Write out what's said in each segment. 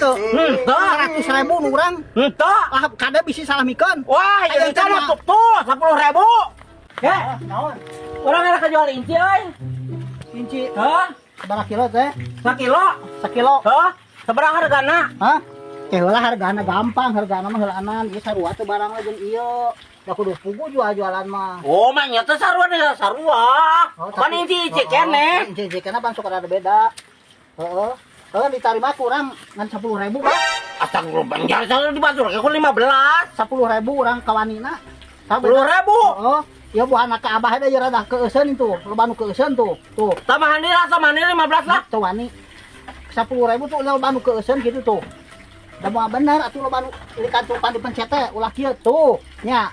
tuh. 100.000 nu urang. Henteu. Lah kada bisi salamikeun. Wah, jadi kan tuh 10.000. Ya, naon? Urang ada kejual inci euy. Inci. Hah? Berapa kilo teh? 1 kilo. Sekilo. Hah? Sabaraha hargana? Hah? Heula hargana gampang, hargana mah heulaanan. Ieu sarua teh barang jeung ieu. Da kudu pugu jual-jualan mah. Oh, mah nya teh sarua nih, sarua. Pan inci keneh. Inci keneh pan suka ada beda. Heeh. Heeh ditarima kurang ngan 10.000 Pak. Astagfirullah, banjar sana dibantu ke 15. 10.000 urang kawanina. 10.000. Heeh. Ya buah anak ke abah ada ya rada keeuseun itu. Loba nu keeuseun tuh. Tuh. Tambahan lah 15 lah. Tuh wani. 10.000 tuh loba nu keeuseun gitu tuh. Da moal bener atuh loba nu di kantupan dipencet teh ulah kieu tuh. Nya.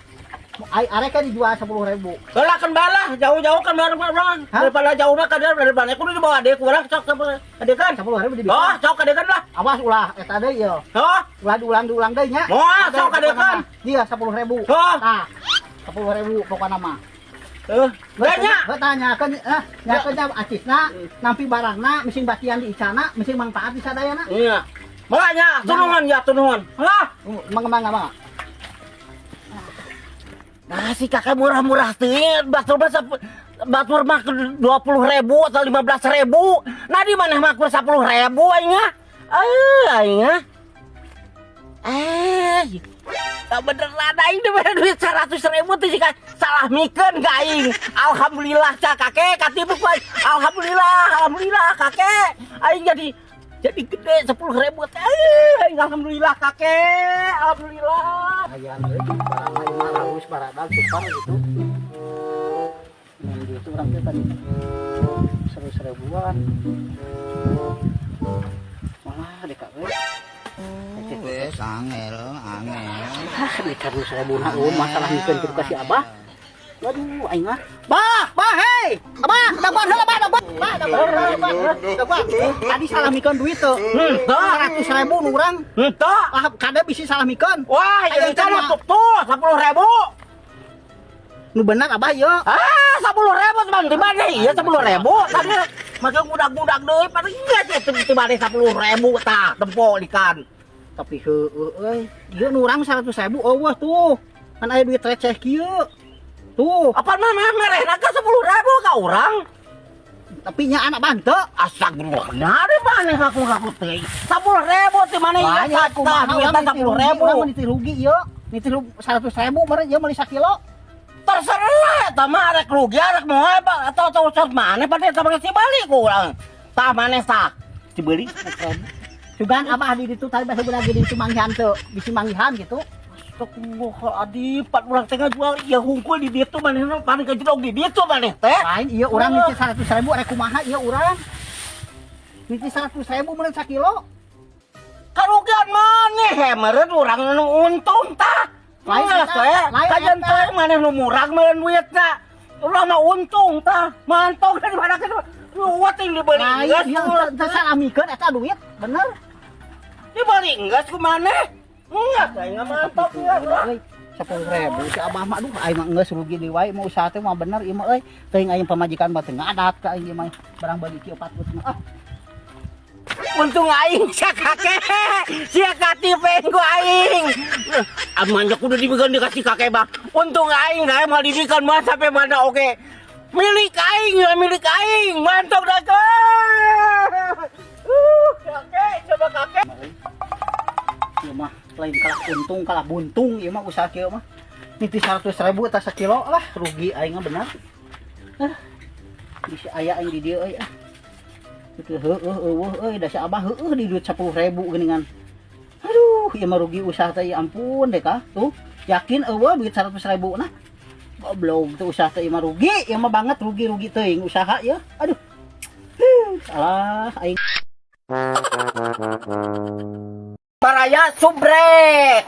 Arek kan dijual 10.000. Heula kan balah, jauh-jauh kan bareng-bareng. Daripada jauh mah kadang daripada kudu dibawa adek urang cok adekan. 10.000 di Oh, cok adekan lah. awas ulah eta deui ieu. Hah? Ulah diulang deui nya. Moal cok adekan. Dia 10.000. Hah? Nah. 10.000 pokokna mah. Banyak. Betanyakeun nyakeun acisna, nampi barangna, mesin batian di icana, mesin manfaat di sadayana. Iya. Makanya tunungan ya tunungan. Hah? Mangga. Nah, si kakek murah-murah teh, batur mah 20.000 atau 15.000. Nah, di mana mah 10.000 aing ah. Aing ah. Beneran aing teh bere duit 100.000 teh sih salah mikeun ka aing. Alhamdulillah cak kakek katipu bae. Alhamdulillah kakek. Aing jadi gede 10.000 teh. Alhamdulillah kakek. Alhamdulillah. Aya deui barang lain mah halus baradal super gitu. Yang gitu orang teh tadi 100.000-an. Malah deka we. Wes angel. Duit 100.000 na masalah mikeun kitu ka si Abah. Waduh, aing mah. Bah, hei. Abah, dapat heula dapat. Tadi salah mikeun duit tuh. 100.000 nu urang. Henteu. Lah kada bisi salah mikeun. Wah, jadi kan tuh 10.000. Nu bener Abah ieu. 10.000 teman di mana? Iya 10.000. Tadi masuk budak-budak deui pada iya di mana 10.000 tah tempo ikan. Tapi heueuh euy, ieu nu urang 100.000 eueuh tuh. Kan aya duit receh kieu. Tuh, Apa mah merehna ka 10.000 ka urang? tapi nya anak bante. Astagfirullah. Nah, di mana ngaku teh? 10.000 di mana iya Banyak tah duitna 10.000. Niti rugi ieu. Niti 100.000 meureun ieu meuli 1 kilo. Terserah eta mah arek rugi arek moal atau usah mana pada eta mah balik urang. Tah maneh tah dibeli 100.000. Sugan Abah di ditu tadi bahasa beuna di ditu manggihan teu, bisi manggihan gitu. Astagfirullah adi pat urang teh jual ieu hungkul di ditu manehna paling kajedog di ditu maneh teh. Lain ieu urang niti 100.000 arek kumaha ieu urang. Niti 100.000 meureun 1 kilo. Karugian maneh meureun urang nu untung tah. Lain Kajen teh maneh nu murah meureun duitna. Urang mah untung tah. Mantong dari mana kitu. Luwat yang dibeli. Lain ieu teu salamikeun eta duit, bener. Dibeli enggeus ku maneh. Enggak, saya nggak mantap ya. 10.000 si Abah mah aduh aing mah geus rugi deui wae mau usaha teh mah bener ieu mah euy. Teuing aing pamajikan mah teu ngadat ka aing mah barang bagi kieu 4 mah. Untung aing sia kakek. Sia katipen ku aing. Amannya kudu dibigan dikasih kakek Bang. Untung aing da mah didikan mah sampai mana oke. Milik aing ya milik aing. Mantap dah kakek. Kakek coba kakek. Ieu mah lain kalah untung kalah buntung ieu mah usaha kieu mah. Niti 100.000 eta 1 kilo lah rugi aing mah bener. Bisa aya aing di dieu euy. Itu eueuh euy da si Abah heueuh di duit 10.000 geuningan. Aduh, ieu mah rugi usaha teh ampun deh kah. Tuh, yakin eueuh duit 100.000 nah. Goblok tuh usaha teh mah rugi, ieu mah banget rugi teuing usaha ya. Aduh. Salah aing. Baraya subrek.